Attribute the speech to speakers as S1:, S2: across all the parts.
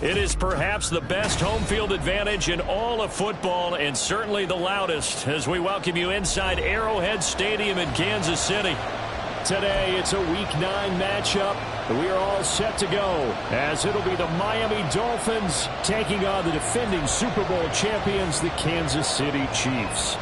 S1: It is perhaps the best home field advantage in all of football, and certainly the loudest, as we welcome you inside Arrowhead Stadium in Kansas City. Today, it's a Week 9 matchup. We are all set to go, as it'll be the Miami Dolphins taking on the defending Super Bowl champions, the Kansas City Chiefs.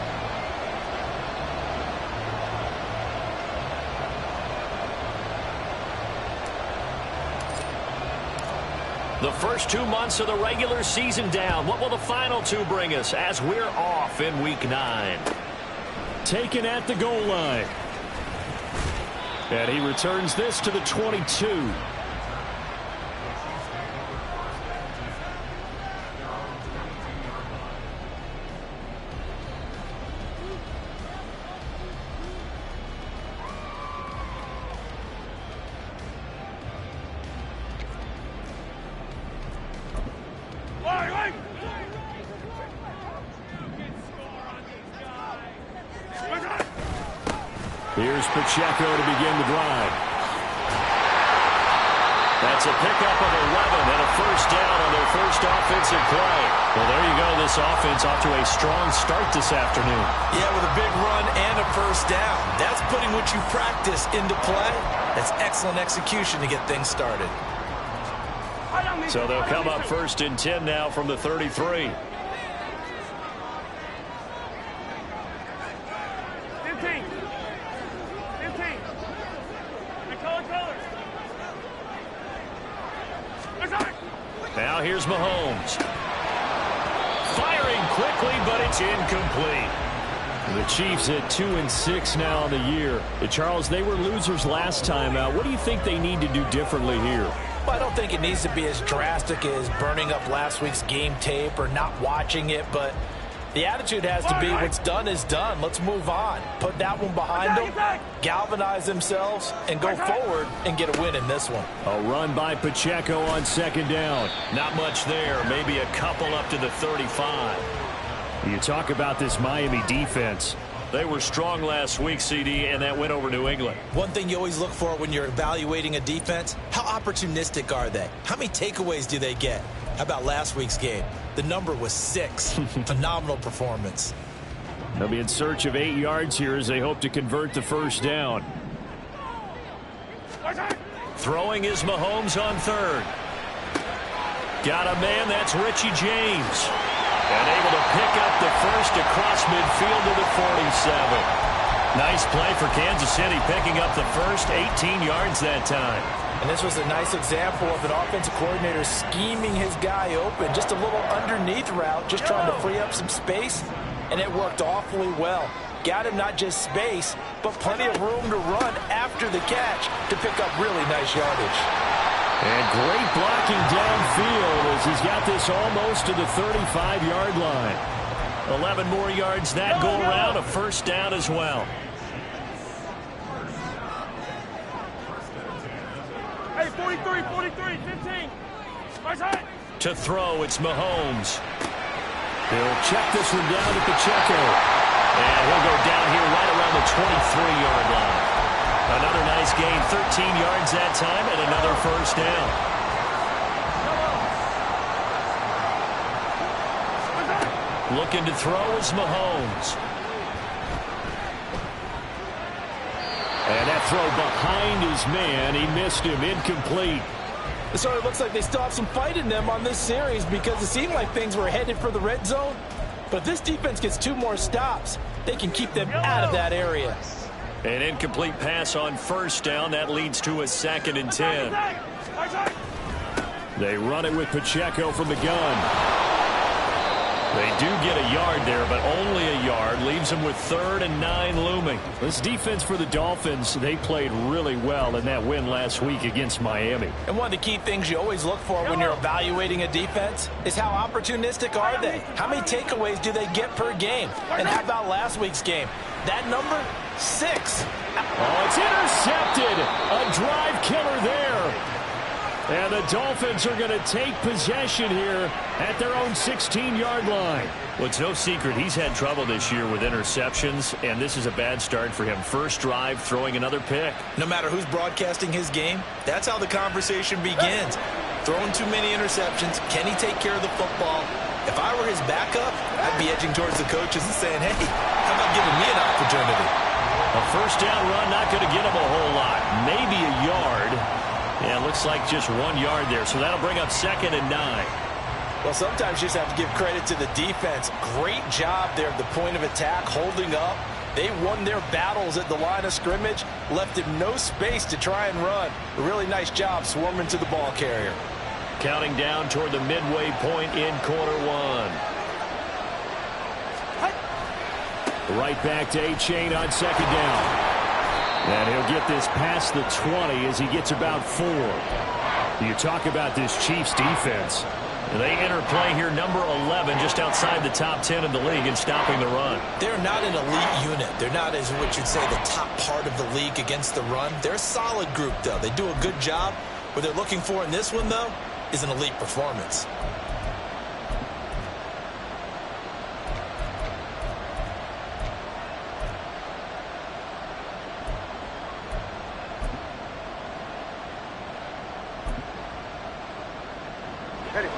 S1: The first 2 months of the regular season down. What will the final 2 bring us as we're off in Week 9? Taken at the goal line. And he returns this to the 22. Here's Pacheco to begin the drive. That's a pickup of 11 and a first down on their first offensive play. Well, there you go. This offense off to a strong start this afternoon.
S2: Yeah, with a big run and a first down. That's putting what you practice into play. That's excellent execution to get things started.
S1: So they'll come up 1st and 10 now from the 33. Now here's Mahomes. Firing quickly, but it's incomplete. The Chiefs at 2-6 now on the year. Charles, they were losers last time out. What do you think they need to do differently here?
S2: Well, I don't think it needs to be as drastic as burning up last week's game tape or not watching it, but the attitude has to be what's done is done. Let's move on. Put that one behind them, galvanize themselves, and go forward and get a win in this one.
S1: A run by Pacheco on 2nd down. Not much there. Maybe a couple up to the 35. You talk about this Miami defense. They were strong last week, CD, and that went over New England.
S2: One thing you always look for when you're evaluating a defense, how opportunistic are they? How many takeaways do they get? How about last week's game? The number was 6. Phenomenal performance.
S1: They'll be in search of 8 yards here as they hope to convert the first down. Throwing is Mahomes on 3rd. Got a man, that's Richie James. And able to pick up the first across midfield to the 47. Nice play for Kansas City, picking up the first 18 yards that time.
S2: And this was a nice example of an offensive coordinator scheming his guy open. Just a little underneath route, just trying to free up some space, and it worked awfully well. Got him not just space, but plenty of room to run after the catch to pick up really nice yardage.
S1: And great blocking downfield as he's got this almost to the 35-yard line. 11 more yards that go around, a first down as well.
S3: Hey, 43, 15.
S1: To throw, it's Mahomes. He'll check this one down to Pacheco. And he'll go down here right around the 23-yard line. Another nice gain, 13 yards that time, and another first down. Looking to throw is Mahomes. And that throw behind his man. He missed him, incomplete.
S2: So it looks like they still have some fight in them on this series because it seemed like things were headed for the red zone. But if this defense gets 2 more stops, they can keep them out of that area.
S1: An incomplete pass on first down. That leads to a 2nd and 10. They run it with Pacheco from the gun. They do get a yard there, but only a yard. Leaves them with 3rd and 9 looming. This defense for the Dolphins, they played really well in that win last week against Miami.
S2: And one of the key things you always look for when you're evaluating a defense is how opportunistic are they? How many takeaways do they get per game? And how about last week's game? That number, 6.
S1: Oh, it's intercepted. A drive killer there. And the Dolphins are going to take possession here at their own 16-yard line. Well, it's no secret he's had trouble this year with interceptions, and this is a bad start for him. First drive, throwing another pick.
S2: No matter who's broadcasting his game, that's how the conversation begins. throwing too many interceptions. Can he take care of the football? If I were his backup, I'd be edging towards the coaches and saying, hey, how about giving me an opportunity?
S1: A first down run, not going to get him a whole lot. Maybe a yard. Yeah, it looks like just 1 yard there. So that'll bring up 2nd and 9.
S2: Well, sometimes you just have to give credit to the defense. Great job there at the point of attack, holding up. They won their battles at the line of scrimmage, left him no space to try and run. A really nice job swarming to the ball carrier.
S1: Counting down toward the midway point in quarter 1. Right back to A-Chain on 2nd down. And he'll get this past the 20 as he gets about 4. You talk about this Chiefs defense. They enter play here, number 11, just outside the top 10 in the league in stopping the run.
S2: They're not an elite unit. They're not, as what you'd say, the top part of the league against the run. They're a solid group, though. They do a good job. What they're looking for in this one, though, is an elite performance.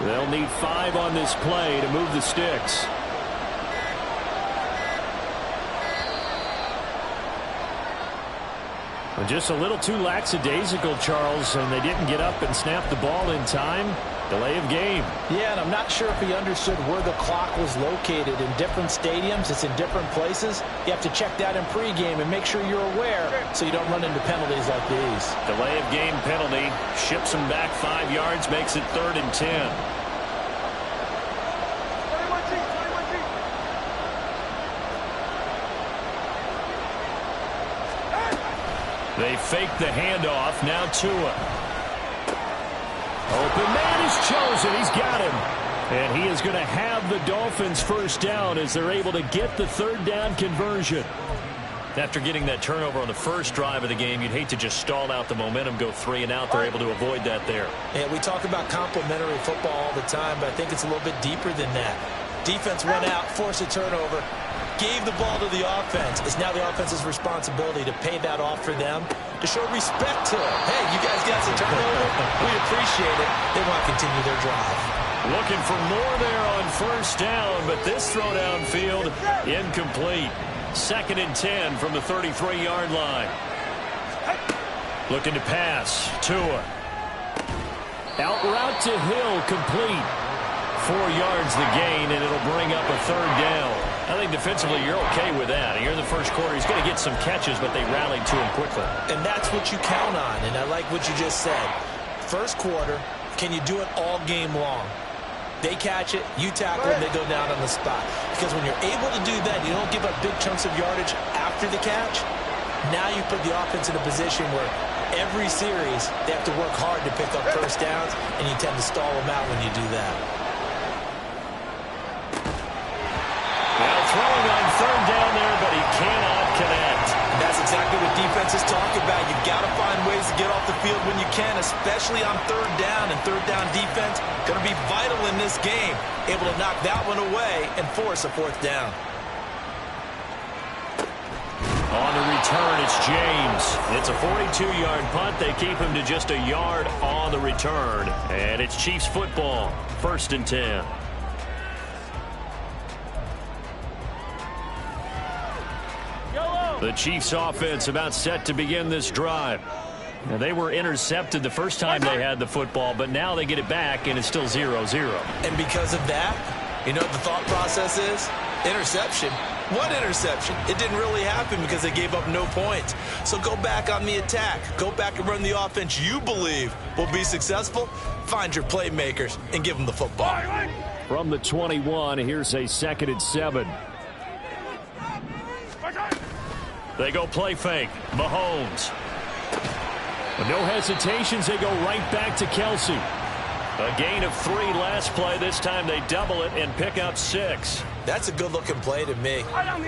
S1: They'll need 5 on this play to move the sticks. Just a little too lackadaisical, Charles, and they didn't get up and snap the ball in time. Delay of game.
S2: Yeah, and I'm not sure if he understood where the clock was located. In different stadiums, it's in different places. You have to check that in pregame and make sure you're aware so you don't run into penalties like these.
S1: Delay of game penalty. Ships him back 5 yards, makes it 3rd and 10. They fake the handoff. Now Tua. Open man is chosen. He's got him. And he is going to have the Dolphins first down as they're able to get the 3rd down conversion. After getting that turnover on the first drive of the game, you'd hate to just stall out the momentum, go 3 and out. They're able to avoid that there.
S2: Yeah, we talk about complementary football all the time, but I think it's a little bit deeper than that. Defense went out, forced a turnover, gave the ball to the offense. It's now the offense's responsibility to pay that off for them, to show respect to them. Hey, you guys got some turnover. We appreciate it. They want to continue their drive.
S1: Looking for more there on first down, but this throw downfield incomplete. 2nd and 10 from the 33-yard line. Looking to pass. Tua. Out route to Hill, complete. 4 yards the gain, and it'll bring up a 3rd down. I think defensively you're okay with that. Here in the first quarter, he's going to get some catches, but they rallied to him quickly.
S2: And that's what you count on, and I like what you just said. First quarter, can you do it all game long? They catch it, you tackle them, they go down on the spot. Because when you're able to do that, you don't give up big chunks of yardage after the catch. Now you put the offense in a position where every series they have to work hard to pick up first downs, and you tend to stall them out when you do that.
S1: Now throwing on 3rd down there, but he cannot connect.
S2: And that's exactly what defenses talk about. You've got to find ways to get off the field when you can, especially on 3rd down. And 3rd down defense going to be vital in this game. Able to knock that one away and force a 4th down.
S1: On the return, it's James. It's a 42-yard punt. They keep him to just a yard on the return. And it's Chiefs football. 1st and 10. The Chiefs offense about set to begin this drive. Now, they were intercepted the first time they had the football, but now they get it back, and it's still 0-0.
S2: And because of that, you know what the thought process is? Interception. What interception? It didn't really happen because they gave up no points. So go back on the attack. Go back and run the offense you believe will be successful. Find your playmakers and give them the football.
S1: From the 21, here's a 2nd and 7. They go play fake. Mahomes. With no hesitations, they go right back to Kelsey. A gain of 3 last play. This time they double it and pick up 6.
S2: That's a good-looking play to me.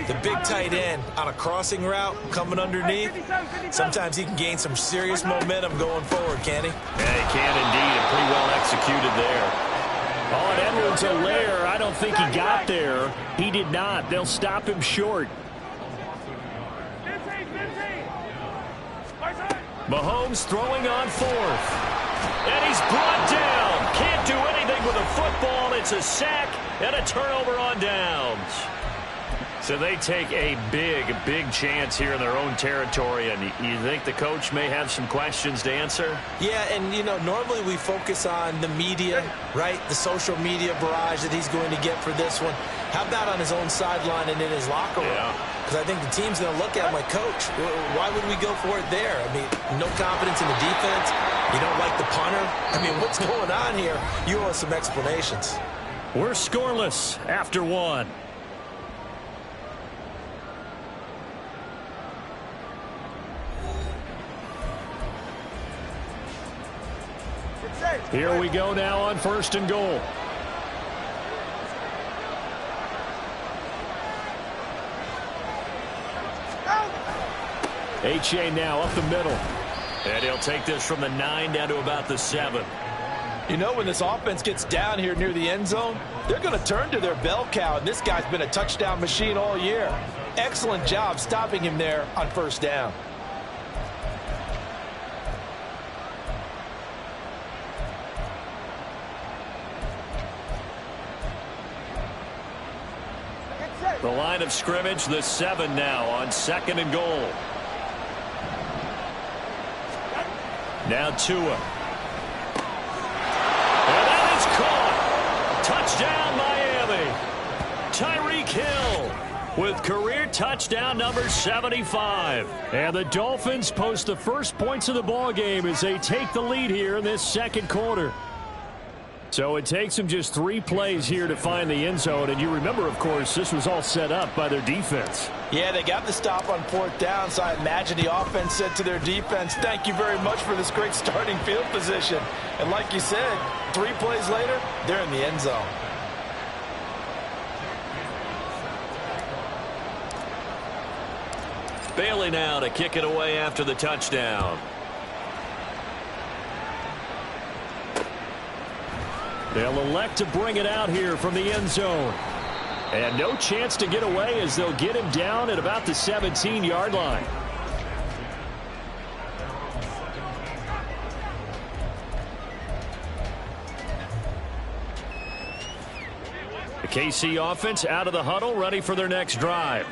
S2: The big tight end on a crossing route coming underneath. Sometimes he can gain some serious momentum going forward, can he?
S1: Yeah, he can indeed, and pretty well executed there. Oh, and Edwards-Helaire, I don't think he got there. He did not. They'll stop him short. Mahomes throwing on 4th. And he's brought down. Can't do anything with a football. It's a sack and a turnover on downs. So they take a big chance here in their own territory, and you think the coach may have some questions to answer?
S2: Yeah, and, you know, normally we focus on the media, right, the social media barrage that he's going to get for this one. How about on his own sideline and in his locker room? Because I think the team's going to look at him like, Coach, why would we go for it there? I mean, no confidence in the defense. You don't like the punter. I mean, what's going on here? You owe us some explanations.
S1: We're scoreless after one. Here we go now on 1st and goal. H.A. now up the middle. And he'll take this from the 9 down to about the 7.
S2: You know, when this offense gets down here near the end zone, they're going to turn to their bell cow, and this guy's been a touchdown machine all year. Excellent job stopping him there on 1st down.
S1: The line of scrimmage, the 7 now on 2nd and goal. Now Tua. And that is caught. Touchdown, Miami. Tyreek Hill with career touchdown number 75. And the Dolphins post the first points of the ball game as they take the lead here in this 2nd quarter. So it takes them just 3 plays here to find the end zone. And you remember, of course, this was all set up by their defense.
S2: Yeah, they got the stop on 4th down, so I imagine the offense said to their defense, thank you very much for this great starting field position. And like you said, 3 plays later, they're in the end zone.
S1: Bailey now to kick it away after the touchdown. They'll elect to bring it out here from the end zone. And no chance to get away as they'll get him down at about the 17-yard line. The KC offense out of the huddle, ready for their next drive.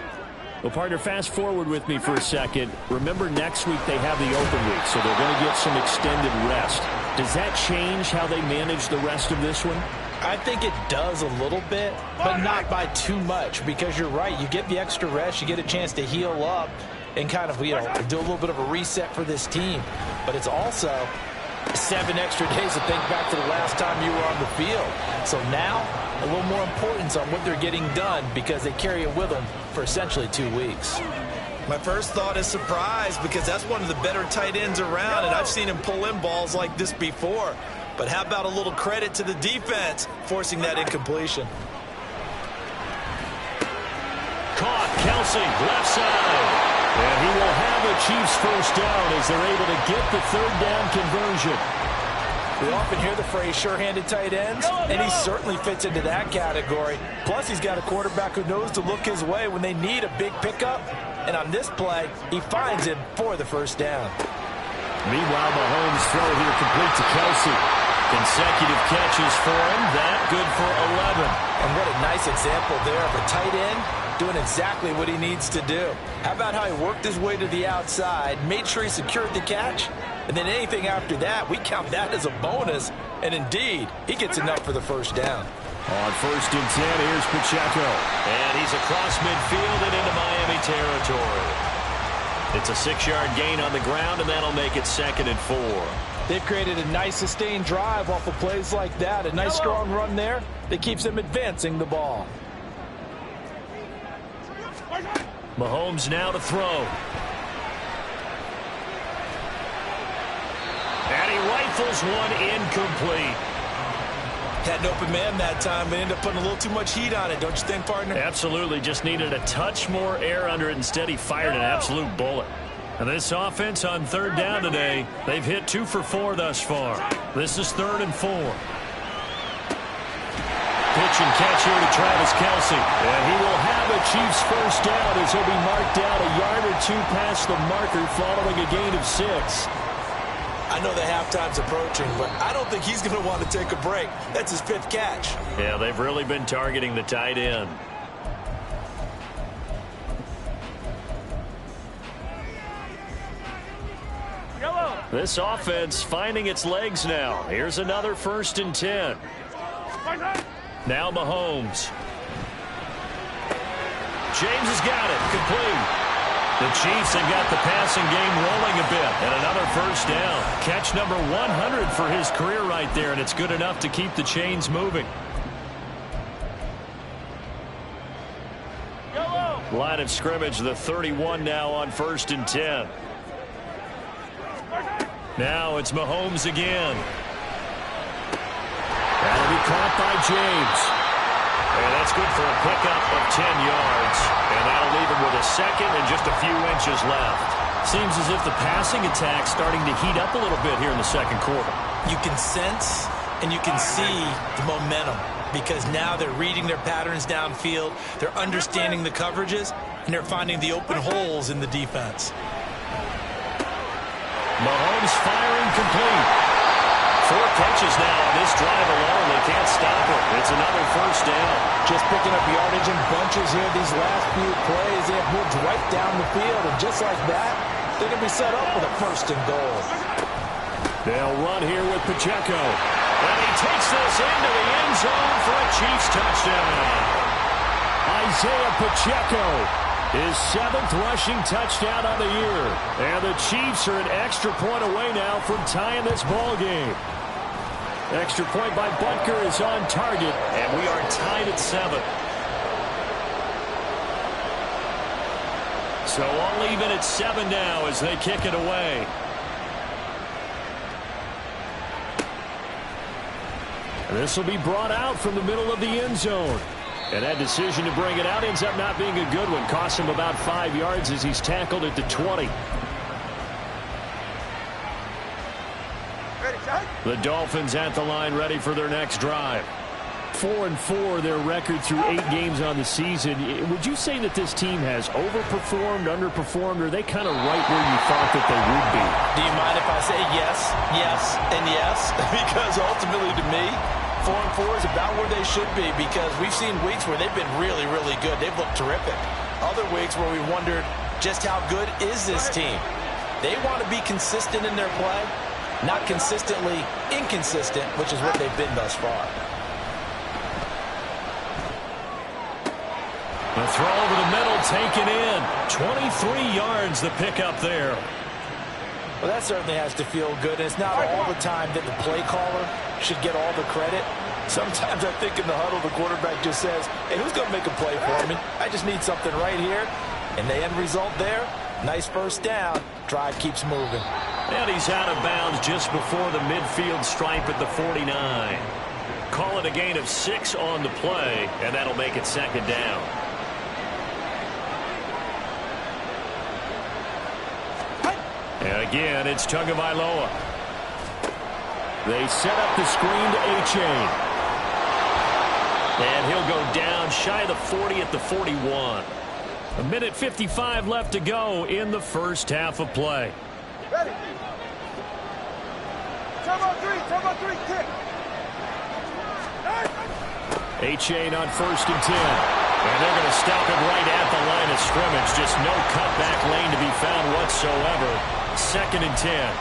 S1: Well, partner, fast forward with me for a second. Remember, next week they have the open week, so they're going to get some extended rest. Does that change how they manage the rest of this one?
S2: I think it does a little bit, but not by too much, because you're right. You get the extra rest, you get a chance to heal up and kind of, you know, do a little bit of a reset for this team. But it's also 7 extra days to think back to the last time you were on the field. So now, a little more importance on what they're getting done because they carry it with them for essentially 2 weeks.
S4: My first thought is surprise because that's one of the better tight ends around, and I've seen him pull in balls like this before. But how about a little credit to the defense forcing that incompletion?
S1: Caught, Kelsey, left side. And he will have the Chiefs first down as they're able to get the 3rd down conversion.
S2: We often hear the phrase sure-handed tight ends, and he certainly fits into that category. Plus, he's got a quarterback who knows to look his way when they need a big pickup. And on this play, he finds him for the 1st down.
S1: Meanwhile, Mahomes' throw here complete to Kelsey. Consecutive catches for him. That good for 11.
S2: And what a nice example there of a tight end doing exactly what he needs to do. How about how he worked his way to the outside, made sure he secured the catch, and then anything after that, we count that as a bonus. And indeed, he gets enough for the 1st down.
S1: On 1st and 10, here's Pacheco. And he's across midfield and into Miami territory. It's a 6-yard gain on the ground, and that'll make it 2nd and 4.
S2: They've created a nice sustained drive off of plays like that. A nice strong run there that keeps them advancing the ball.
S1: Mahomes now to throw. And he rifles one incomplete.
S4: Had an open man that time, but ended up putting a little too much heat on it, don't you think, partner?
S1: Absolutely. Just needed a touch more air under it. Instead, he fired an absolute bullet. And this offense on 3rd down today, they've hit 2 for 4 thus far. This is 3rd and 4. Pitch and catch here to Travis Kelsey. And he will have a Chiefs first down as he'll be marked down a yard or 2 past the marker following a gain of 6.
S2: I know the halftime's approaching, but I don't think he's going to want to take a break. That's his 5th catch.
S1: Yeah, they've really been targeting the tight end. This offense finding its legs now. Here's another 1st and 10. Now Mahomes. James has got it. Complete. The Chiefs have got the passing game rolling a bit. And another 1st down. Catch number 100 for his career right there, and it's good enough to keep the chains moving. Line of scrimmage, the 31 now on 1st and 10. Now it's Mahomes again. That'll be caught by James. And that's good for a pickup of 10 yards. And that'll leave him with a 2nd and just a few inches left. Seems as if the passing attack's starting to heat up a little bit here in the 2nd quarter.
S2: You can sense and you can see the momentum because now they're reading their patterns downfield, they're understanding the coverages, and they're finding the open holes in the defense.
S1: Mahomes firing complete. 4 catches now on this drive alone. They can't stop it. It's another 1st down.
S2: Just picking up yardage in bunches here these last few plays. They have moved right down the field, and just like that, they're going to be set up with a 1st and goal.
S1: They'll run here with Pacheco. And he takes this into the end zone for a Chiefs touchdown. Isaiah Pacheco, his 7th rushing touchdown on the year. And the Chiefs are an extra point away now from tying this ball game. Extra point by Butker is on target, and we are tied at 7. So all even at 7 now as they kick it away. This will be brought out from the middle of the end zone. And that decision to bring it out ends up not being a good one. Costs him about 5 yards as he's tackled at the 20. The Dolphins at the line ready for their next drive. 4-4 their record through 8 games on the season. Would you say that this team has overperformed, underperformed, or are they kind of right where you thought that they would be?
S2: Do you mind if I say yes, yes, and yes? Because ultimately to me, 4-4 is about where they should be because we've seen weeks where they've been really, really good. They've looked terrific. Other weeks where we wondered just how good is this team. They want to be consistent in their play, not consistently inconsistent, which is what they've been thus far.
S1: The throw over the middle taken in. 23 yards the pickup there.
S2: Well, that certainly has to feel good. And it's not all the time that the play caller should get all the credit. Sometimes I think in the huddle, the quarterback just says, hey, who's going to make a play for me? I just need something right here. And the end result there, nice 1st down. Drive keeps moving.
S1: And he's out of bounds just before the midfield stripe at the 49. Call it a gain of 6 on the play, and that'll make it 2nd down. And again, it's Tagovailoa. They set up the screen to A-Chain. And he'll go down shy of the 40 at the 41. 1:55 left to go in the 1st half of play.
S3: Ready. Turbo 3, kick.
S1: A-Chain on 1st and 10. And they're going to stop it right at the line of scrimmage. Just no cutback lane to be found whatsoever. 2nd and 10.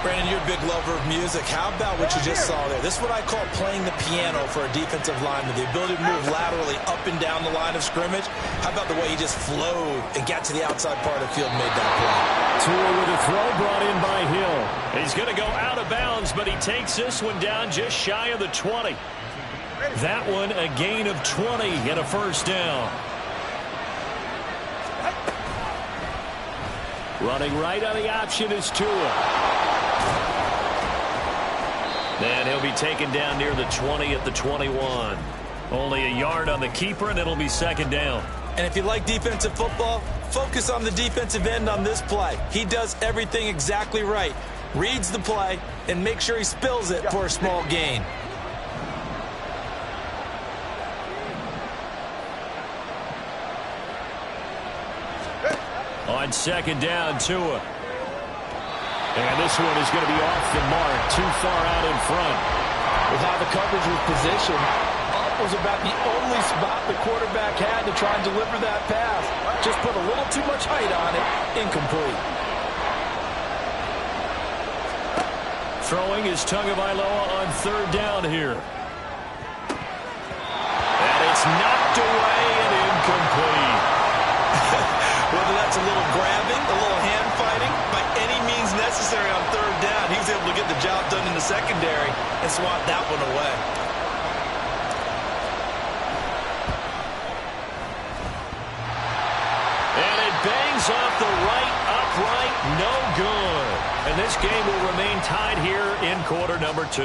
S2: Brandon, you're a big lover of music. How about what you just saw there? This is what I call playing the piano for a defensive lineman. The ability to move laterally up and down the line of scrimmage. How about the way he just flowed and got to the outside part of the field and made that play?
S1: Tua with a throw brought in by Hill. He's going to go out of bounds, but he takes this one down just shy of the 20. That one a gain of 20 and a 1st down. Running right on the option is Tua. And he'll be taken down near the 20 at the 21. Only a yard on the keeper, and it'll be 2nd down.
S2: And if you like defensive football, focus on the defensive end on this play. He does everything exactly right. Reads the play and makes sure he spills it for a small gain.
S1: On 2nd down, Tua. And this one is going to be off the mark, too far out in front.
S2: With how the coverage was positioned, up was about the only spot the quarterback had to try and deliver that pass. Just put a little too much height on it. Incomplete.
S1: Throwing is Tagovailoa on third down here. And it's knocked away and incomplete.
S4: Whether that's a little grabbing, a little hand fighting, by any means necessary on third down, he was able to get the job done in the secondary and swat that one away.
S1: And it bangs off the right upright, no good. And this game will remain tied here in quarter number 2.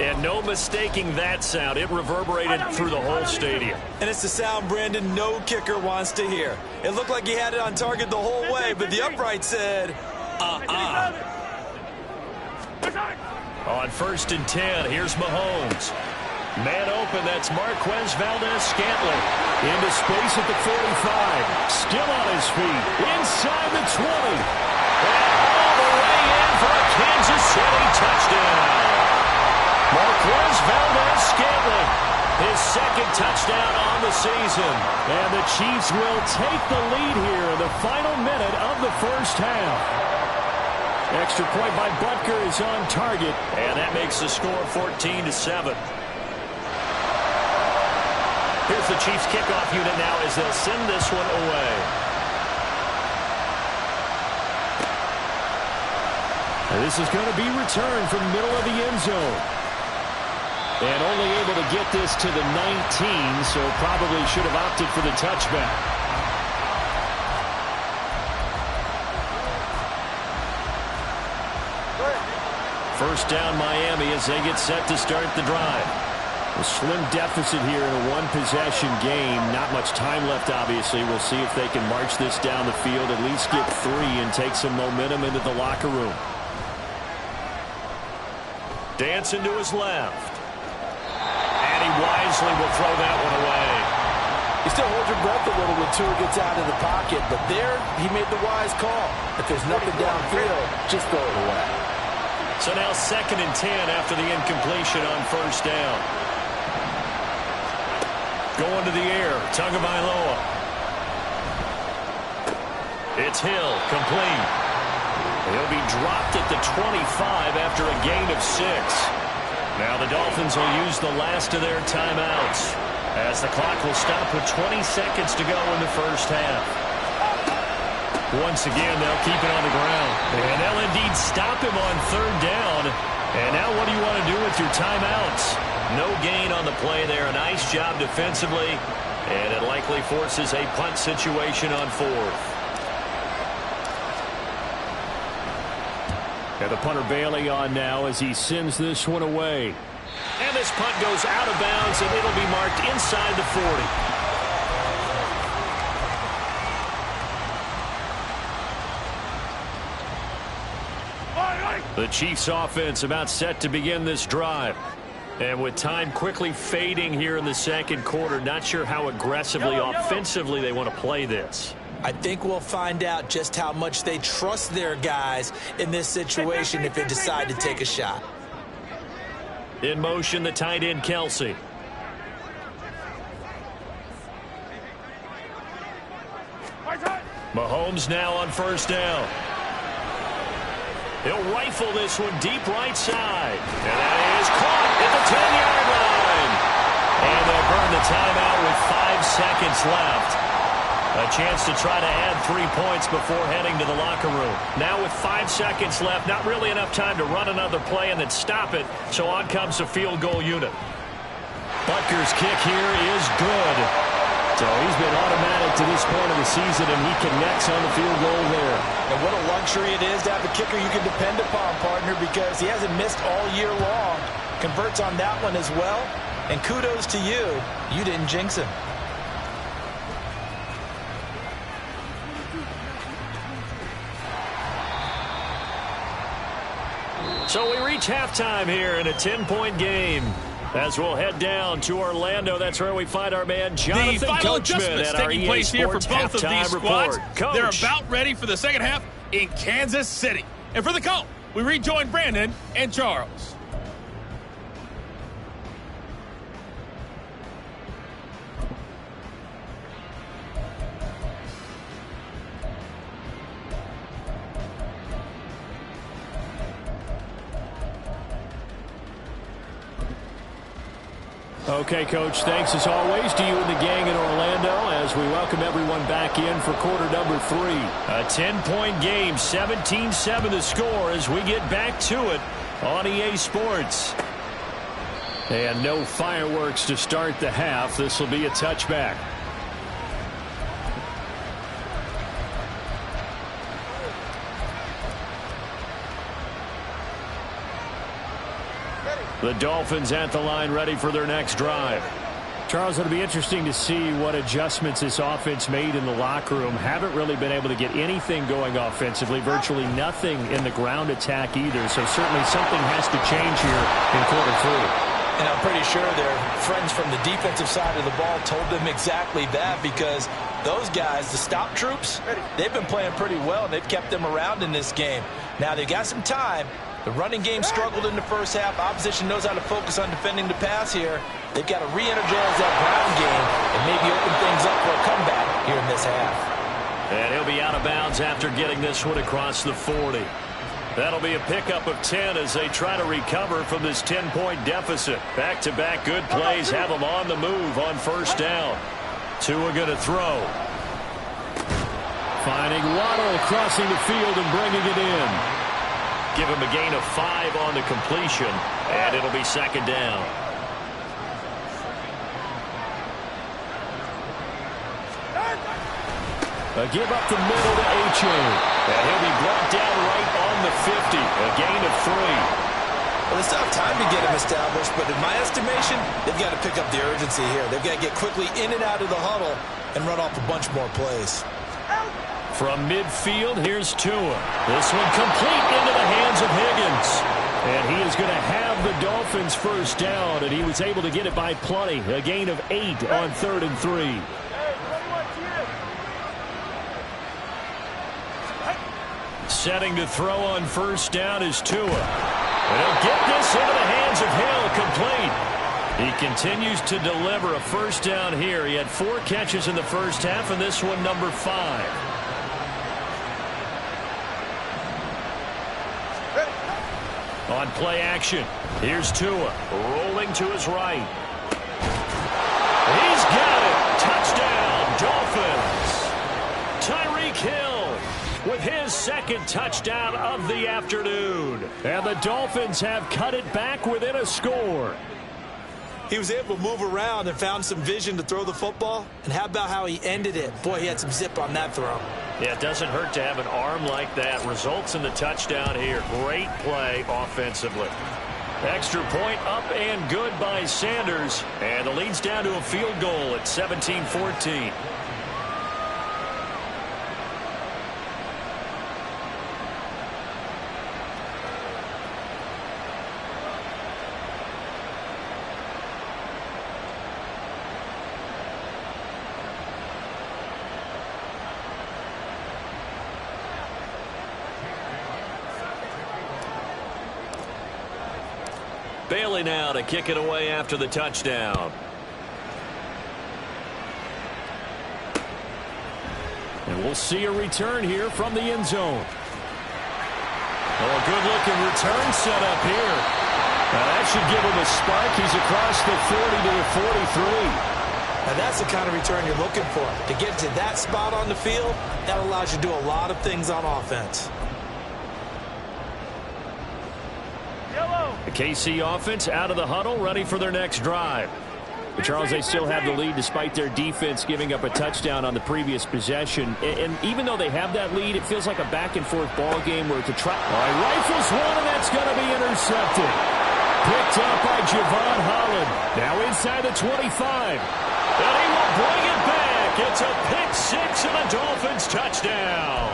S1: And no mistaking that sound. It reverberated through the whole stadium.
S4: And it's the sound, Brandon, no kicker wants to hear. It looked like he had it on target the whole way, but the upright said,
S1: On 1st and 10, here's Mahomes. Man open, that's Marquez Valdez-Scantling. Into space at the 45. Still on his feet. Inside the 20. And all the way in for a Kansas City touchdown. Marquez Valdez-Scantling, his second touchdown on the season. And the Chiefs will take the lead here in the final minute of the first half. Extra point by Butker is on target, and that makes the score 14-7. Here's the Chiefs kickoff unit now as they'll send this one away. And this is going to be returned from middle of the end zone. And only able to get this to the 19, so probably should have opted for the touchback. First down Miami as they get set to start the drive. A slim deficit here in a one-possession game. Not much time left, obviously. We'll see if they can march this down the field, at least get 3 and take some momentum into the locker room. Dancing to his left. And he wisely will throw that one away.
S2: You still hold your breath a little when Tua gets out of the pocket, but there he made the wise call. If there's nothing downfield, just throw it away.
S1: So now 2nd and 10 after the incompletion on first down. Going to the air, Tagovailoa. It's Hill, complete. He'll be dropped at the 25 after a gain of 6. Now the Dolphins will use the last of their timeouts as the clock will stop with 20 seconds to go in the first half. Once again, they'll keep it on the ground. And they'll indeed stop him on third down. And now what do you want to do with your timeouts? No gain on the play there. A nice job defensively. And it likely forces a punt situation on 4th. And the punter Bailey on now as he sends this one away. And this punt goes out of bounds, and it'll be marked inside the 40. The Chiefs offense about set to begin this drive. And with time quickly fading here in the second quarter, not sure how aggressively, offensively they want to play this.
S2: I think we'll find out just how much they trust their guys in this situation if they decide to take a shot.
S1: In motion, the tight end, Kelsey. Mahomes now on first down. He'll rifle this one deep right side. And that is caught at the 10-yard line. And they'll burn the timeout with 5 seconds left. A chance to try to add 3 points before heading to the locker room. Now with 5 seconds left, not really enough time to run another play and then stop it. So on comes the field goal unit. Butker's kick here is good. So he's been automatic to this point of the season, and he connects on the field goal there.
S2: And what a luxury it is to have a kicker you can depend upon, partner, because he hasn't missed all year long. Converts on that one as well. And kudos to you. You didn't jinx him.
S1: So we reach halftime here in a 10-point game. As we'll head down to Orlando, that's where we find our man Jonathan
S5: The final adjustments
S1: at our
S5: taking
S1: EA
S5: place here for
S1: Sports
S5: both of these
S1: halftime
S5: squads.
S1: report. Coach.
S5: They're about ready for the second half in Kansas City. And for the call, we rejoin Brandon and Charles.
S1: Okay, Coach, thanks as always to you and the gang in Orlando as we welcome everyone back in for quarter number 3. A 10-point game, 17-7 the score as we get back to it on EA Sports. And no fireworks to start the half. This will be a touchback. The Dolphins at the line ready for their next drive. Charles, it'll be interesting to see what adjustments this offense made in the locker room. Haven't really been able to get anything going offensively, virtually nothing in the ground attack either. So certainly something has to change here in quarter 3.
S2: And I'm pretty sure their friends from the defensive side of the ball told them exactly that, because those guys, the stop troops, they've been playing pretty well, and they've kept them around in this game. Now they've got some time. The running game struggled in the first half. Opposition knows how to focus on defending the pass here. They've got to re-energize that ground game and maybe open things up for a comeback here in this half.
S1: And he'll be out of bounds after getting this one across the 40. That'll be a pickup of 10 as they try to recover from this 10-point deficit. Back-to-back good plays have them on the move on first down. Tua going to throw. Finding Waddle crossing the field and bringing it in. Give him a gain of 5 on the completion, and it'll be second down. A give up the middle to H.A. And he'll be brought down right on the 50. A gain of 3.
S4: Well, they still have time to get him established, but in my estimation, they've got to pick up the urgency here. They've got to get quickly in and out of the huddle and run off a bunch more plays.
S1: From midfield, here's Tua. This one complete into the hands of Higgins. And he is going to have the Dolphins first down, and he was able to get it by plenty. A gain of 8 on 3rd and 3. Setting to throw on first down is Tua. And he'll get this into the hands of Hill, complete. He continues to deliver a first down here. He had 4 catches in the first half, and this one number 5. On play action, here's Tua, rolling to his right. He's got it. Touchdown, Dolphins. Tyreek Hill with his second touchdown of the afternoon. And the Dolphins have cut it back within a score.
S4: He was able to move around and found some vision to throw the football. And how about how he ended it? Boy, he had some zip on that throw.
S1: Yeah, it doesn't hurt to have an arm like that. Results in the touchdown here. Great play offensively. Extra point up and good by Sanders. And the lead's down to a field goal at 17-14. Bailey now to kick it away after the touchdown. And we'll see a return here from the end zone. Oh, a good-looking return set up here. Now that should give him a spark. He's across the 40 to the 43.
S4: Now that's the kind of return you're looking for. To get to that spot on the field, that allows you to do a lot of things on offense.
S1: The KC offense out of the huddle, ready for their next drive. But Charles, they still have the lead despite their defense giving up a touchdown on the previous possession. And even though they have that lead, it feels like a back-and-forth ball game where it's a try. Rifles one, and that's going to be intercepted. Picked up by Javon Holland. Now inside the 25. And he will bring it back. It's a pick six and a Dolphins touchdown.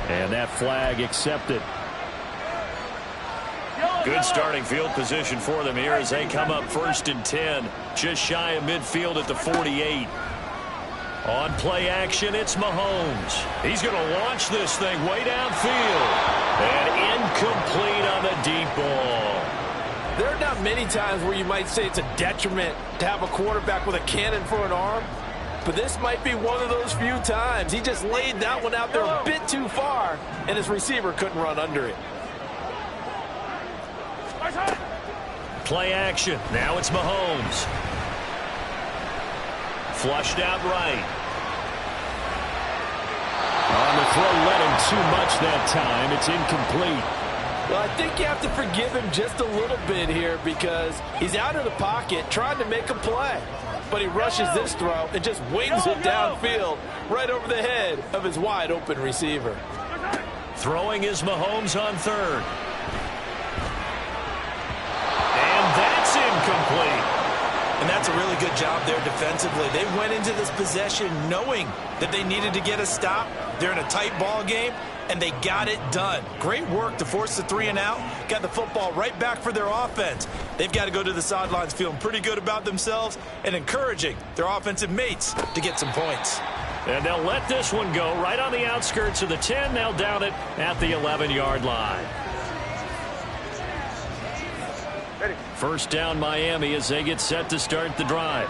S1: And that flag accepted. Good starting field position for them here as they come up 1st and 10, just shy of midfield at the 48. On play action, it's Mahomes. He's going to launch this thing way downfield. And incomplete on the deep ball.
S2: There are not many times where you might say it's a detriment to have a quarterback with a cannon for an arm. But this might be one of those few times. He just laid that one out there a bit too far, and his receiver couldn't run under it.
S1: Play action. Now it's Mahomes. Flushed out right. On the throw, led him too much that time. It's incomplete.
S2: Well, I think you have to forgive him just a little bit here because he's out of the pocket trying to make a play. But he rushes this throw and just wings it downfield right over the head of his wide-open receiver.
S1: Throwing is Mahomes on third. And that's incomplete.
S4: And that's a really good job there defensively. They went into this possession knowing that they needed to get a stop. They're in a tight ball game, and they got it done. Great work to force the 3 and out. Got the football right back for their offense. They've got to go to the sidelines feeling pretty good about themselves and encouraging their offensive mates to get some points.
S1: And they'll let this one go right on the outskirts of the 10. They'll down it at the 11-yard line. First down Miami as they get set to start the drive.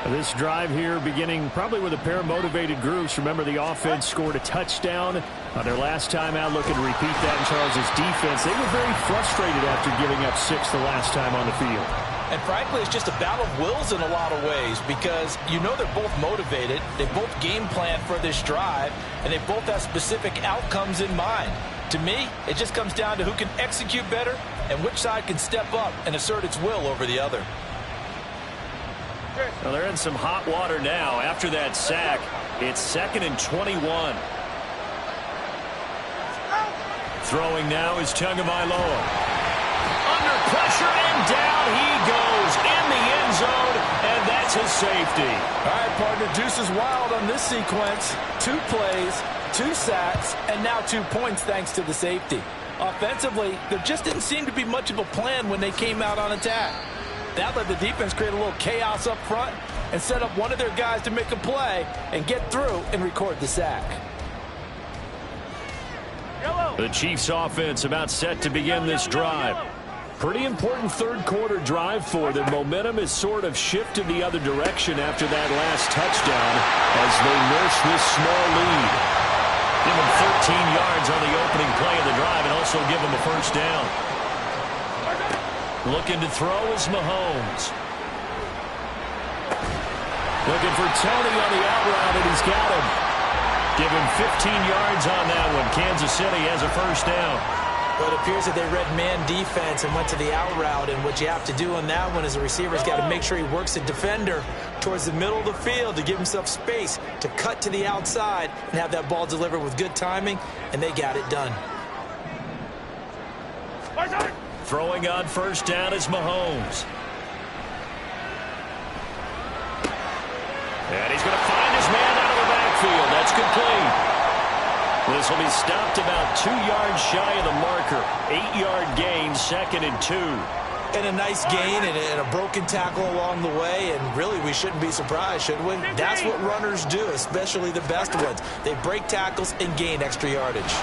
S1: This drive here beginning probably with a pair of motivated groups. Remember, the offense scored a touchdown on their last time out. Looking to repeat that in Charles' defense. They were very frustrated after giving up 6 the last time on the field.
S2: And frankly, it's just a battle of wills in a lot of ways because you know they're both motivated. They both game plan for this drive, and they both have specific outcomes in mind. To me, it just comes down to who can execute better and which side can step up and assert its will over the other.
S1: Well, they're in some hot water now. After that sack, it's 2nd and 21. Throwing now is Tagovailoa. Under pressure, and down he goes in the end zone, and that's his safety.
S2: All right, partner, deuce is wild on this sequence. 2 plays, 2 sacks, and now 2 points thanks to the safety. Offensively, there just didn't seem to be much of a plan when they came out on attack. That let the defense create a little chaos up front and set up one of their guys to make a play and get through and record the sack.
S1: The Chiefs offense about set to begin this drive. Pretty important third quarter drive for them. Momentum has sort of shifted the other direction after that last touchdown as they nurse this small lead. Give them 13 yards on the opening play of the drive and also give them a first down. Looking to throw is Mahomes. Looking for Tony on the out route, and he's got him. Give him 15 yards on that one. Kansas City has a first down.
S4: Well, it appears that they read man defense and went to the out route, and what you have to do on that one is the receiver's got to make sure he works the defender towards the middle of the field to give himself space to cut to the outside and have that ball delivered with good timing, and they got it done.
S1: Throwing on first down is Mahomes. And he's going to find his man out of the backfield. That's complete. This will be stopped about 2 yards shy of the marker. 8-yard gain, 2nd and 2.
S4: And a nice gain and a broken tackle along the way, and really we shouldn't be surprised, should we? That's what runners do, especially the best ones. They break tackles and gain extra yardage.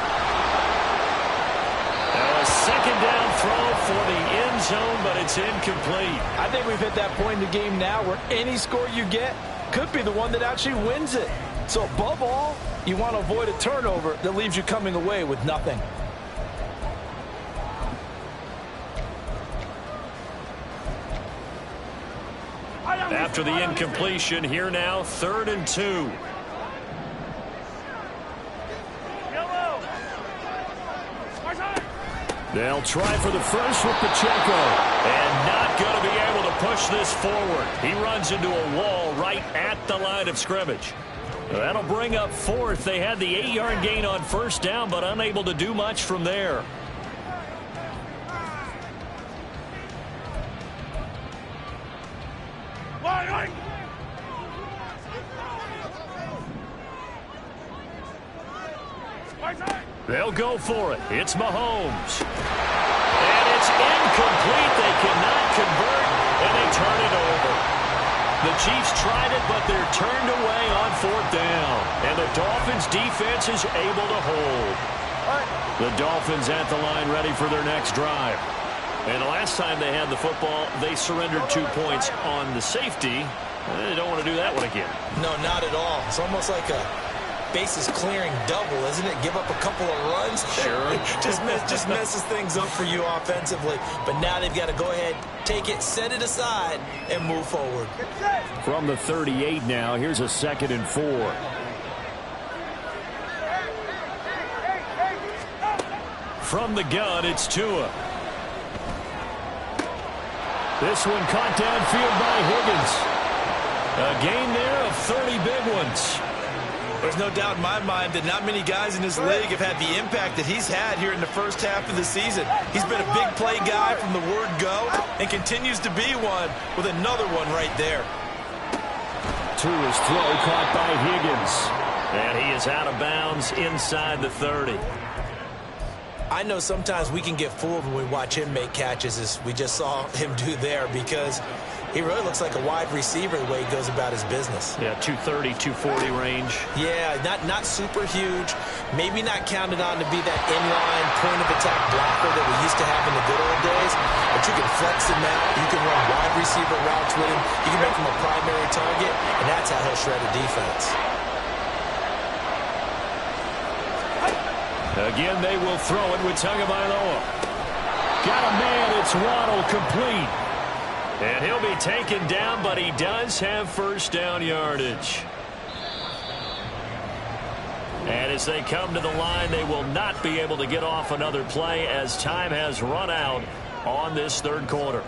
S1: Now a second down throw for the end zone, but it's incomplete.
S2: I think we've hit that point in the game now where any score you get could be the one that actually wins it. So above all, you want to avoid a turnover that leaves you coming away with nothing.
S1: After the incompletion, here now, 3rd and 2. They'll try for the first with Pacheco. And not going to be able to push this forward. He runs into a wall right at the line of scrimmage. That'll bring up 4th. They had the 8-yard gain on first down, but unable to do much from there. They'll go for it. It's Mahomes. And it's incomplete. They cannot convert, and they turn it over. The Chiefs tried it, but they're turned away on 4th down. And the Dolphins' defense is able to hold. The Dolphins at the line ready for their next drive. And the last time they had the football, they surrendered 2 points on the safety. They don't want to do that one again.
S4: No, not at all. It's almost like a bases clearing double, isn't it? Give up a couple of runs.
S1: Sure.
S4: just messes things up for you offensively. But now they've got to go ahead, take it, set it aside, and move forward.
S1: From the 38 now, here's a 2nd and 4. From the gun, it's Tua. This one caught downfield by Higgins. A gain there of 30 big ones.
S4: There's no doubt in my mind that not many guys in this league have had the impact that he's had here in the first half of the season. He's been a big play guy from the word go and continues to be one with another one right there.
S1: Tua's throw caught by Higgins. And he is out of bounds inside the 30.
S4: I know sometimes we can get fooled when we watch him make catches, as we just saw him do there, because he really looks like a wide receiver the way he goes about his business.
S1: Yeah, 230, 240 range.
S4: Yeah, not super huge. Maybe not counted on to be that inline point-of-attack blocker that we used to have in the good old days. But you can flex him out. You can run wide receiver routes with him. You can make him a primary target, and that's how he'll shred a defense.
S1: Again, they will throw it with Tagovailoa. Got a man. It's Waddle, complete. And he'll be taken down, but he does have first down yardage. And as they come to the line, they will not be able to get off another play as time has run out on this 3rd quarter.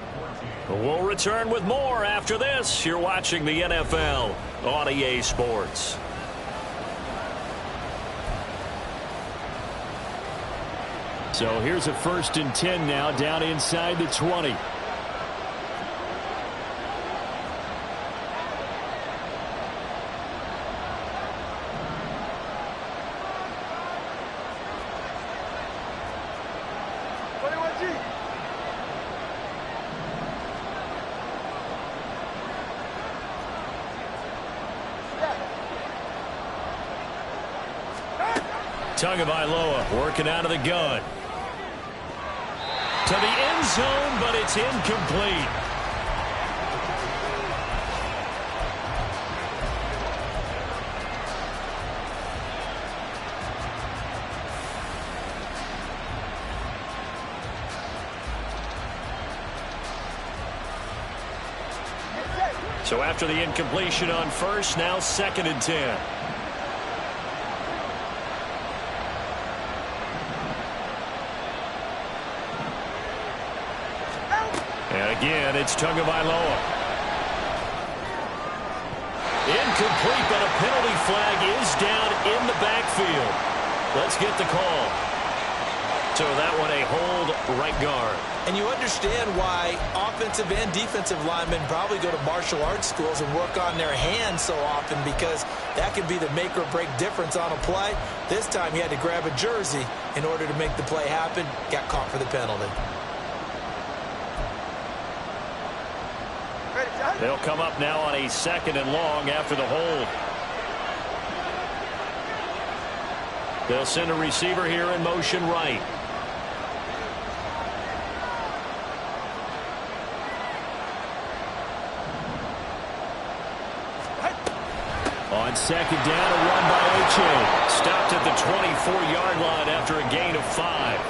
S1: We'll return with more after this. You're watching the NFL on EA Sports. So here's a 1st and 10 now, down inside the 20. Tagovailoa working out of the gun. To the end zone, but it's incomplete. So after the incompletion on first, now 2nd and 10. Again, it's Tagovailoa. Incomplete, but a penalty flag is down in the backfield. Let's get the call. So that one a hold right guard.
S4: And you understand why offensive and defensive linemen probably go to martial arts schools and work on their hands so often, because that can be the make or break difference on a play. This time he had to grab a jersey in order to make the play happen. Got caught for the penalty.
S1: They'll come up now on a 2nd and long after the hold. They'll send a receiver here in motion right. On 2nd down, a run by Oche. Stopped at the 24-yard line after a gain of 5.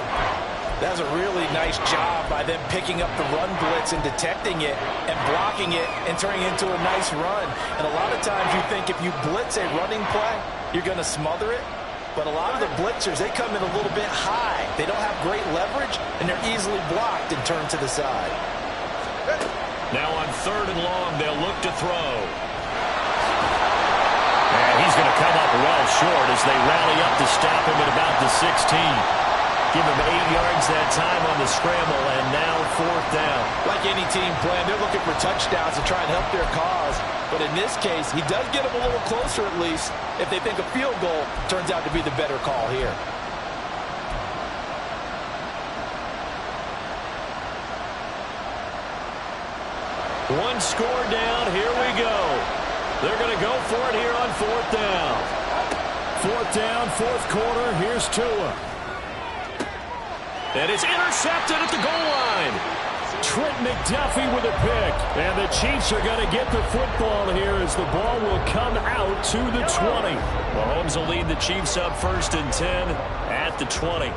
S2: That was a really nice job by them picking up the run blitz and detecting it and blocking it and turning it into a nice run. And a lot of times you think if you blitz a running play, you're going to smother it. But a lot of the blitzers, they come in a little bit high. They don't have great leverage, and they're easily blocked and turned to the side.
S1: Now on 3rd and long, they'll look to throw. And he's going to come up well short as they rally up to stop him at about the 16. Give him 8 yards that time on the scramble, and now 4th down.
S2: Like any team plan, they're looking for touchdowns to try and help their cause. But in this case, he does get them a little closer at least if they think a field goal turns out to be the better call here.
S1: One score down. Here we go. They're going to go for it here on fourth down. Fourth down, fourth quarter. Here's Tua. And it's intercepted at the goal line. Trent McDuffie with a pick. And the Chiefs are going to get the football here as the ball will come out to the 20. Mahomes will lead the Chiefs up 1st and 10 at the 20.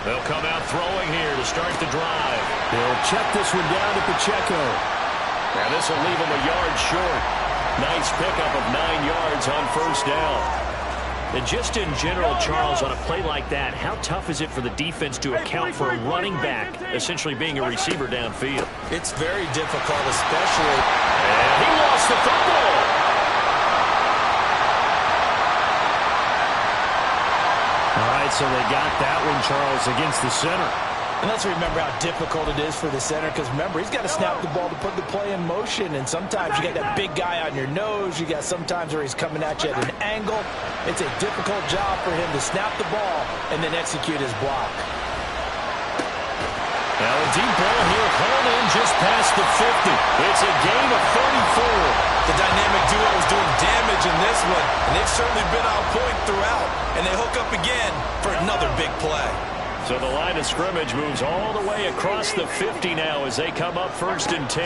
S1: They'll come out throwing here to start the drive. They'll check this one down at the Pacheco. And this will leave him a yard short. Nice pickup of 9 yards on 1st down. And just in general, Charles, on a play like that, how tough is it for the defense to account for a running back essentially being a receiver downfield?
S4: It's very difficult, especially.
S1: And he lost the football. All right, so they got that one, Charles, against the center.
S2: And let's remember how difficult it is for the center, because remember, he's got to snap the ball to put the play in motion, and sometimes you got that big guy on your nose. You got sometimes where he's coming at you at an angle. It's a difficult job for him to snap the ball and then execute his block.
S1: Now a deep ball here, hauled in just past the 50. It's a gain of 34.
S4: The dynamic duo is doing damage in this one, and they've certainly been on point throughout, and they hook up again for another big play.
S1: So the line of scrimmage moves all the way across the 50 now as they come up 1st and 10.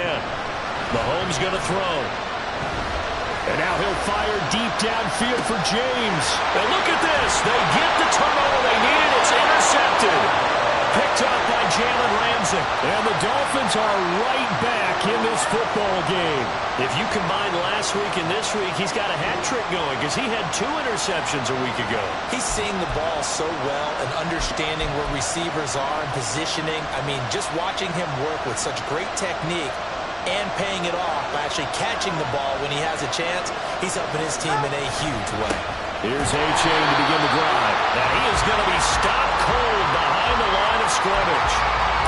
S1: Mahomes going to throw. And now he'll fire deep downfield for James. And look at this. They get the turnover they needed. It's intercepted. Picked up by Jalen Ramsey. And the Dolphins are right back in this football game. If you combine last week and this week, he's got a hat trick going because he had 2 interceptions a week ago.
S2: He's seeing the ball so well and understanding where receivers are and positioning. I mean, just watching him work with such great technique and paying it off by actually catching the ball when he has a chance, he's helping his team in a huge way.
S1: Here's A-Chain to begin the drive. Now he is going to be stopped cold behind the line of scrimmage.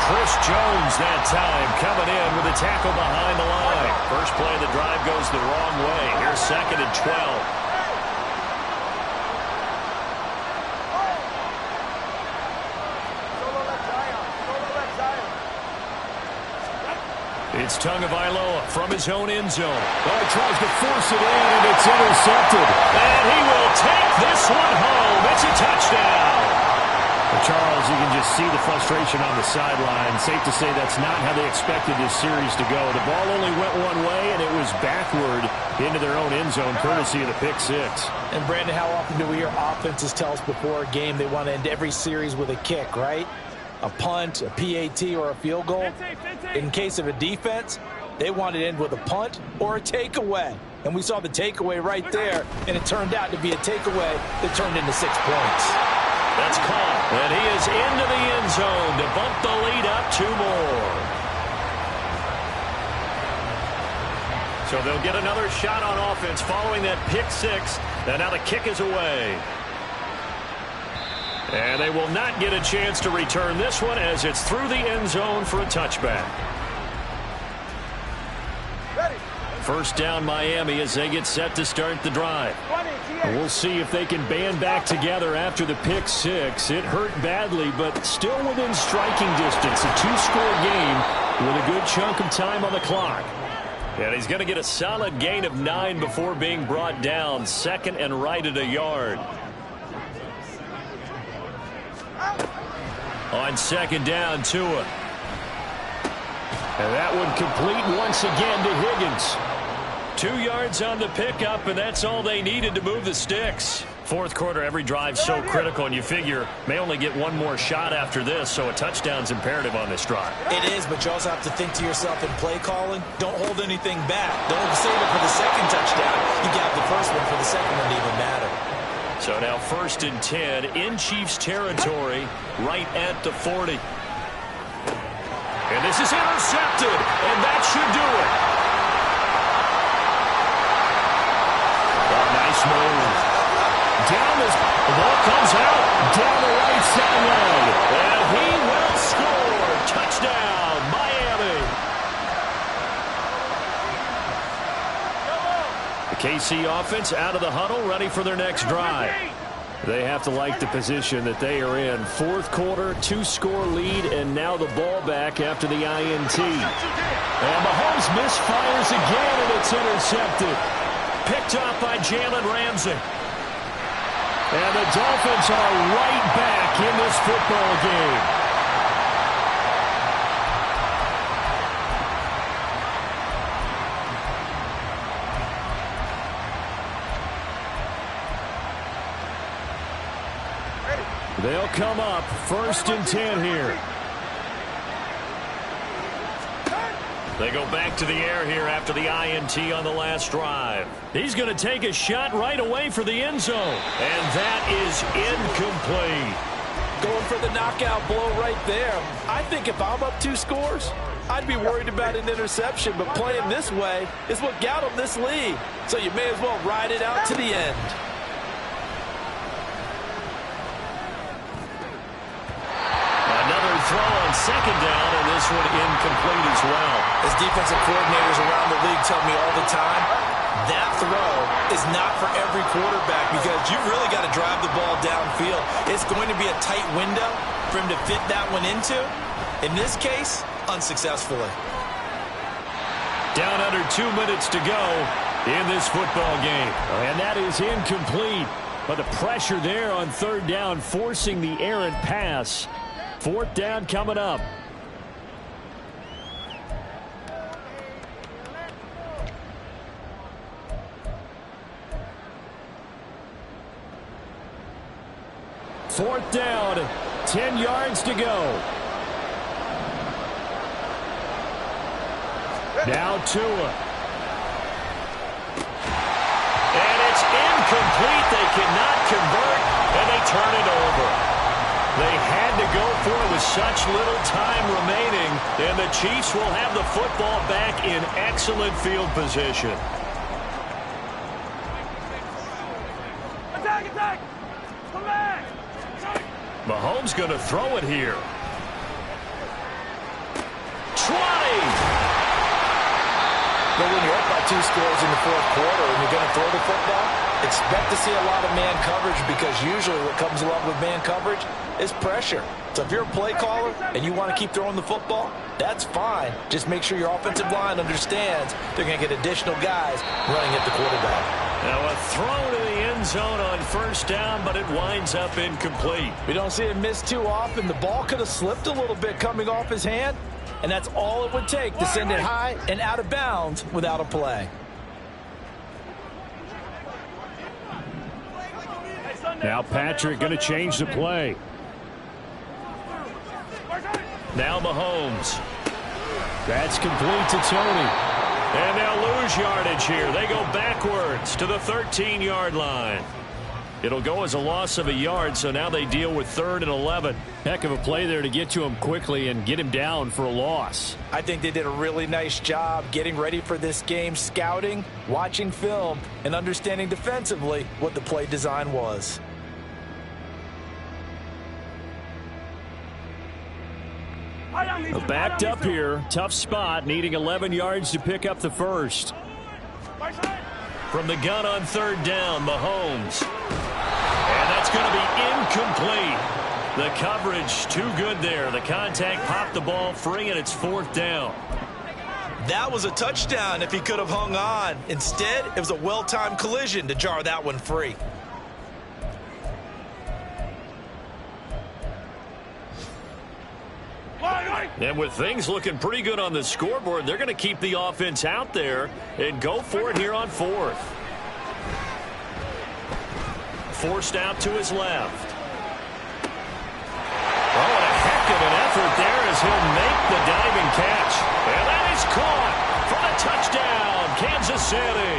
S1: Chris Jones that time coming in with a tackle behind the line. First play of the drive goes the wrong way. Here's 2nd and 12. It's Tagovailoa from his own end zone. Oh, he tries to force it in, and it's intercepted. And he will take this one home. It's a touchdown. Well, Charles, you can just see the frustration on the sideline. Safe to say that's not how they expected this series to go. The ball only went one way, and it was backward into their own end zone, courtesy of the pick six.
S2: And, Brandon, how often do we hear offenses tell us before a game they want to end every series with a kick, right? A punt, a PAT, or a field goal. In case of a defense, they want to end with a punt or a takeaway. And we saw the takeaway right there, and it turned out to be a takeaway that turned into 6 points.
S1: That's caught, and he is into the end zone to bump the lead up 2 more. So they'll get another shot on offense following that pick six, and now the kick is away. And they will not get a chance to return this one as it's through the end zone for a touchback. First down Miami as they get set to start the drive. We'll see if they can band back together after the pick six. It hurt badly, but still within striking distance. A 2-score game with a good chunk of time on the clock. And he's going to get a solid gain of 9 before being brought down. 2nd and right at a yard. On 2nd down, Tua. And that one complete once again to Higgins. 2 yards on the pickup, and that's all they needed to move the sticks. Fourth quarter, every drive's so critical, and you figure may only get one more shot after this, so a touchdown's imperative on this drive.
S2: It is, but you also have to think to yourself in play calling, don't hold anything back. Don't save it for the second touchdown. You got the first one for the second one to even matter.
S1: So now 1st and 10 in Chiefs territory, right at the 40. And this is intercepted, and that should do it. Oh, nice move. Down this, the ball comes out, down the right sideline. And he will score. Touchdown, Miami. The KC offense out of the huddle, ready for their next drive. They have to like the position that they are in. Fourth quarter, 2-score lead, and now the ball back after the INT. And Mahomes misfires again, and it's intercepted. Picked off by Jalen Ramsey. And the Dolphins are right back in this football game. They'll come up 1st and 10 here. They go back to the air here after the INT on the last drive. He's going to take a shot right away for the end zone. And that is incomplete.
S2: Going for the knockout blow right there. I think if I'm up 2 scores, I'd be worried about an interception. But playing this way is what got him this lead. So you may as well ride it out to the end.
S1: Throw on 2nd down, and this one incomplete as well.
S2: As defensive coordinators around the league tell me all the time, that throw is not for every quarterback because you've really got to drive the ball downfield. It's going to be a tight window for him to fit that one into. In this case, unsuccessfully.
S1: Down under 2 minutes to go in this football game. And that is incomplete. But the pressure there on 3rd down, forcing the errant pass. 4th down coming up. Fourth down, 10 yards to go. Now Tua. And it's incomplete. They cannot convert, and they turn it over. They had to go for it with such little time remaining, and the Chiefs will have the football back in excellent field position.
S3: Attack, attack! Come back!
S1: Mahomes going to throw it here. 20!
S2: But when you're up by 2 scores in the 4th quarter and you're going to throw the football, expect to see a lot of man coverage because usually what comes along with man coverage is pressure. So if you're a play caller and you want to keep throwing the football, that's fine. Just make sure your offensive line understands they're going to get additional guys running at the quarterback.
S1: Now a throw to the end zone on 1st down, but it winds up incomplete.
S2: We don't see him miss too often. The ball could have slipped a little bit coming off his hand, and that's all it would take to send it high and out of bounds without a play.
S1: Now Patrick going to change the play. Now Mahomes. That's complete to Tony. And they'll lose yardage here. They go backwards to the 13-yard line. It'll go as a loss of a yard, so now they deal with 3rd and 11. Heck of a play there to get to him quickly and get him down for a loss.
S2: I think they did a really nice job getting ready for this game, scouting, watching film, and understanding defensively what the play design was.
S1: Backed up here. Tough spot, needing 11 yards to pick up the first. From the gun on 3rd down, Mahomes. And that's going to be incomplete. The coverage too good there. The contact popped the ball free, and it's 4th down.
S4: That was a touchdown if he could have hung on. Instead, it was a well-timed collision to jar that one free.
S1: And with things looking pretty good on the scoreboard, they're going to keep the offense out there and go for it here on 4th. Forced out to his left. Oh, and a heck of an effort there as he'll make the diving catch. And that is caught for the touchdown, Kansas City.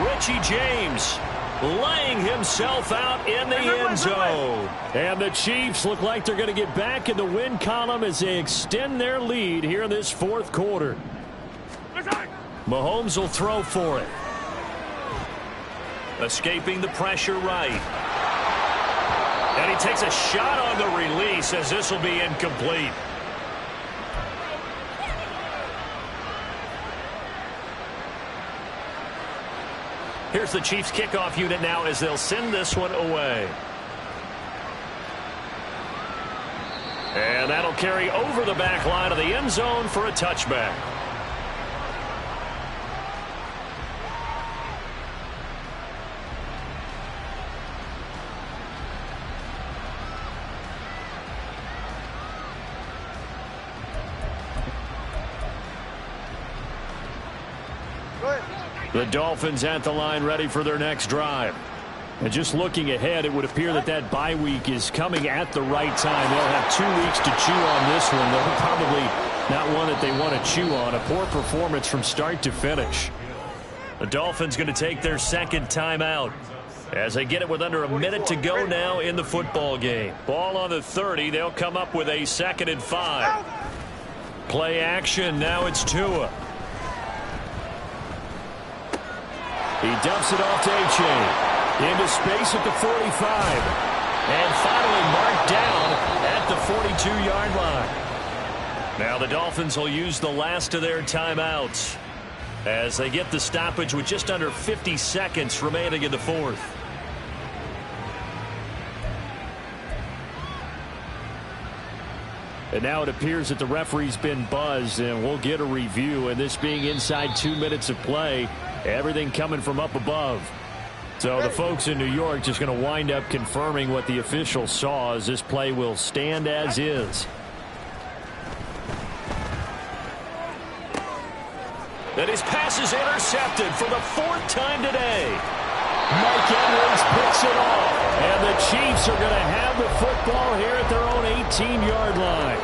S1: Richie James laying himself out in the end zone. And the Chiefs look like they're going to get back in the win column as they extend their lead here in this 4th quarter. Mahomes will throw for it. Escaping the pressure right. And he takes a shot on the release as this will be incomplete. Here's the Chiefs kickoff unit now as they'll send this one away. And that'll carry over the back line of the end zone for a touchback. The Dolphins at the line ready for their next drive. And just looking ahead, it would appear that that bye week is coming at the right time. They'll have 2 weeks to chew on this one. They're probably not one that they want to chew on. A poor performance from start to finish. The Dolphins going to take their second timeout as they get it with under a minute to go now in the football game. Ball on the 30. They'll come up with a 2nd and 5. Play action. Now it's Tua. He dumps it off to A-Chain. Into space at the 45. And finally marked down at the 42-yard line. Now the Dolphins will use the last of their timeouts as they get the stoppage with just under 50 seconds remaining in the fourth. And now it appears that the referee's been buzzed, and we'll get a review. And this being inside 2 minutes of play, everything coming from up above. So the folks in New York just going to wind up confirming what the official saw as this play will stand as is. And his pass is intercepted for the 4th time today. Mike Edwards picks it off. And the Chiefs are going to have the football here at their own 18-yard line.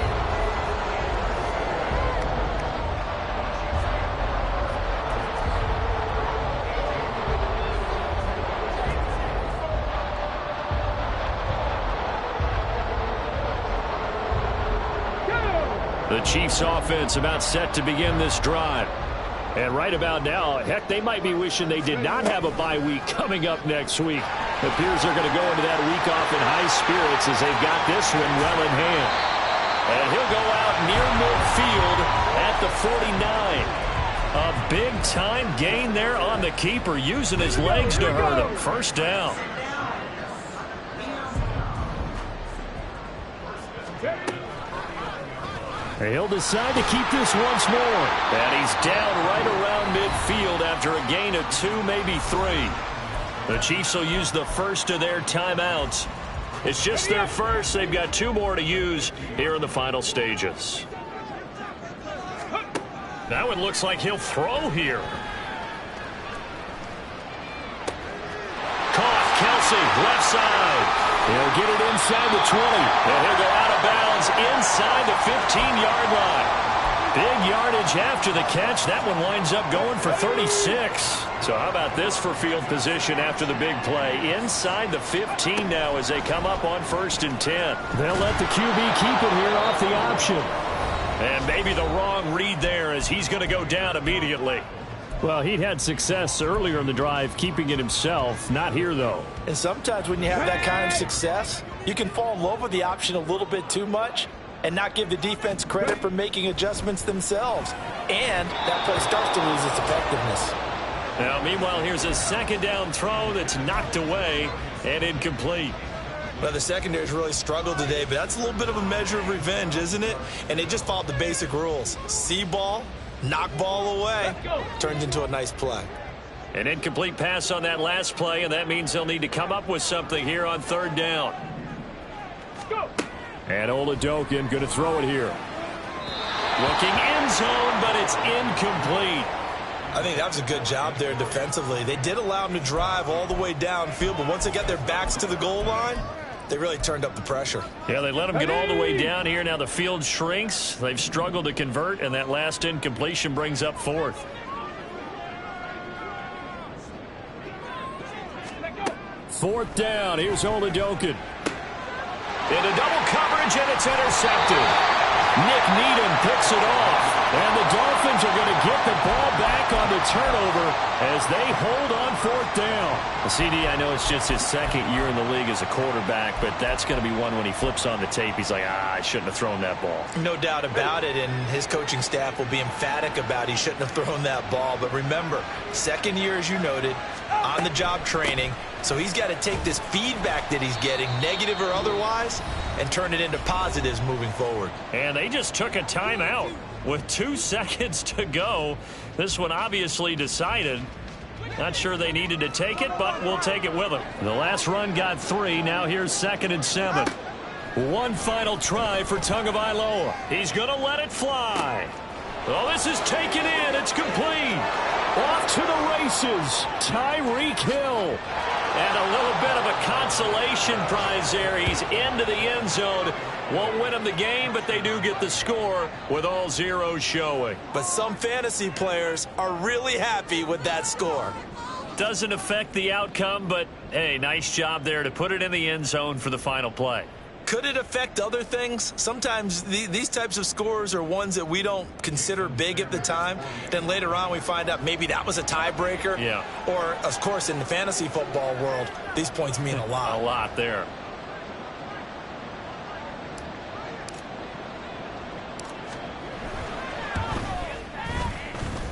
S1: The Chiefs offense about set to begin this drive. And right about now, heck, they might be wishing they did not have a bye week coming up next week. It appears they're going to go into that week off in high spirits as they've got this one well in hand. And he'll go out near midfield at the 49. A big-time gain there on the keeper, using his legs to hurt him. First down. He'll decide to keep this once more. And he's down right around midfield after a gain of 2, maybe 3. The Chiefs will use the first of their timeouts. It's just their first. They've got 2 more to use here in the final stages. Now it looks like he'll throw here. Caught. Kelsey, left side. He'll get it inside the 20. And he'll go out of bounds inside the 15-yard line. Big yardage after the catch. That one winds up going for 36. So how about this for field position after the big play? Inside the 15 now as they come up on 1st and 10. They'll let the QB keep it here off the option. And maybe the wrong read there as he's going to go down immediately. Well, he'd had success earlier in the drive keeping it himself. Not here, though.
S2: And sometimes when you have that kind of success, you can fall in love with the option a little bit too much and not give the defense credit for making adjustments themselves. And that play starts to lose its effectiveness.
S1: Now, meanwhile, here's a 2nd down throw that's knocked away and incomplete.
S4: Well, the secondary's really struggled today, but that's a little bit of a measure of revenge, isn't it? And they just followed the basic rules. See ball, knock ball away. Turns into a nice play.
S1: An incomplete pass on that last play, and that means they'll need to come up with something here on 3rd down. And Oladokin going to throw it here. Looking end zone, but it's incomplete.
S4: I think that was a good job there defensively. They did allow them to drive all the way downfield, but once they got their backs to the goal line, they really turned up the pressure.
S1: Yeah, they let them get all the way down here. Now the field shrinks. They've struggled to convert, and that last incompletion brings up 4th. Fourth down. Here's Oladokin. Into double coverage, and it's intercepted. Nick Needham picks it off. And the Dolphins are going to get the ball back on the turnover as they hold on fourth down. The CD, I know it's just his second year in the league as a quarterback, but that's going to be one when he flips on the tape. He's like, I shouldn't have thrown that ball.
S4: No doubt about it, and his coaching staff will be emphatic about he shouldn't have thrown that ball. But remember, second year, as you noted, on-the-job training. So he's got to take this feedback that he's getting, negative or otherwise, and turn it into positives moving forward.
S1: And they just took a timeout with 2 seconds to go. This one obviously decided. Not sure they needed to take it, but we'll take it with them. The last run got 3. Now here's 2nd and 7. One final try for Tagovailoa. He's going to let it fly. Oh, this is taken in. It's complete. Off to the races. Tyreek Hill. And a little bit of a consolation prize there. He's into the end zone. Won't win them the game, but they do get the score with all zeros showing.
S4: But some fantasy players are really happy with that score.
S1: Doesn't affect the outcome, but, hey, nice job there to put it in the end zone for the final play.
S4: Could it affect other things? Sometimes these types of scores are ones that we don't consider big at the time. Then later on we find out maybe that was a tiebreaker.
S1: Yeah.
S4: Or, of course, in the fantasy football world, these points mean a lot.
S1: A lot there.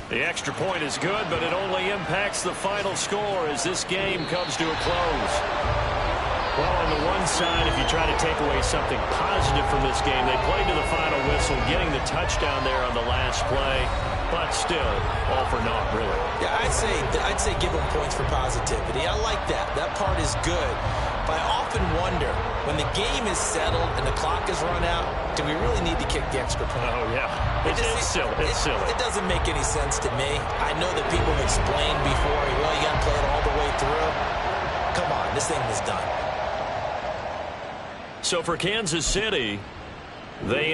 S1: The extra point is good, but it only impacts the final score as this game comes to a close. Well, on the one side, if you try to take away something positive from this game, they played to the final whistle, getting the touchdown there on the last play, but still, all for naught, really.
S4: Yeah, I'd say give them points for positivity. I like that. That part is good. But I often wonder, when the game is settled and the clock is run out, do we really need to kick the extra point?
S1: Oh, yeah. It's silly. It's silly.
S4: It doesn't make any sense to me. I know that people have explained before, well, you got to play it all the way through. Come on, this thing is done.
S1: So for Kansas City, they